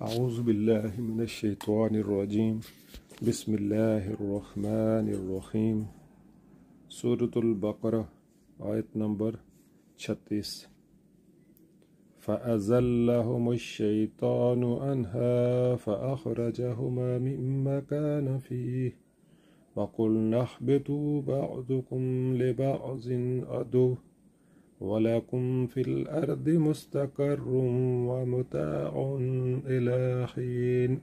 اعوذ باللہ من الشیطان الرجیم بسم اللہ الرحمن الرحیم سورۃ البقرہ آیت نمبر 36 فَأَزَلَّهُمُ الشَّيْطَانُ عَنْهَا فَأَخْرَجَهُمَا مِمَّا كَانَ فِيهِ وَقُلْنَا اهْبِطُوا بَعْضُكُمْ لِبَعْضٍ عَدُوٌّ وَلَكُمْ فِي الْأَرْضِ مُسْتَقَرٌّ وَمَتَاعٌ إِلَىٰ حِينٍ۔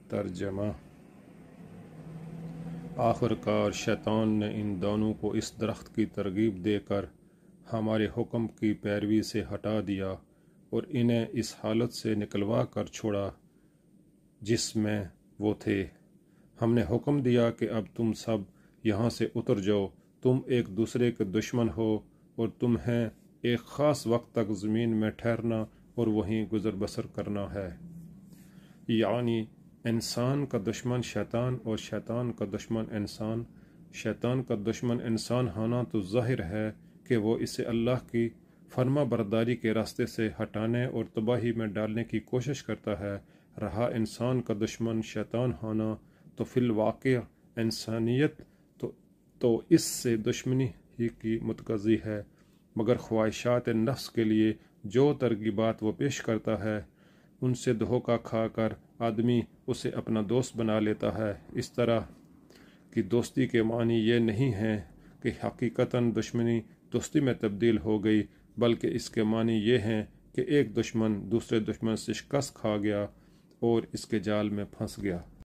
ترجمہ: آخر کار شیطان نے ان دونوں کو اس درخت کی ترغیب دے کر ہمارے حکم کی پیروی سے ہٹا دیا اور انہیں اس حالت سے نکلوا کر چھوڑا جس میں وہ تھے۔ ہم نے حکم دیا کہ اب تم سب یہاں سے اتر جاؤ، تم ایک دوسرے کے دشمن ہو اور تمہیں ایک خاص وقت تک زمین میں ٹھہرنا اور وہیں گزر بسر کرنا ہے۔ یعنی انسان کا دشمن شیطان اور شیطان کا دشمن انسان۔ شیطان کا دشمن انسان ہونا تو ظاہر ہے کہ وہ اسے اللہ کی فرما برداری کے راستے سے ہٹانے اور تباہی میں ڈالنے کی کوشش کرتا ہے۔ رہا انسان کا دشمن شیطان ہونا تو فی الواقع انسانیت تو اس سے دشمنی ہی کی متقاضی ہے، مگر خواہشات نفس کے لیے جو ترغیبات وہ پیش کرتا ہے ان سے دھوکہ کھا کر آدمی اسے اپنا دوست بنا لیتا ہے۔ اس طرح کی دوستی کے معنی یہ نہیں ہے کہ حقیقتاً دشمنی دوستی میں تبدیل ہو گئی، بلکہ اس کے معنی یہ ہیں کہ ایک دشمن دوسرے دشمن سے شکست کھا گیا اور اس کے جال میں پھنس گیا۔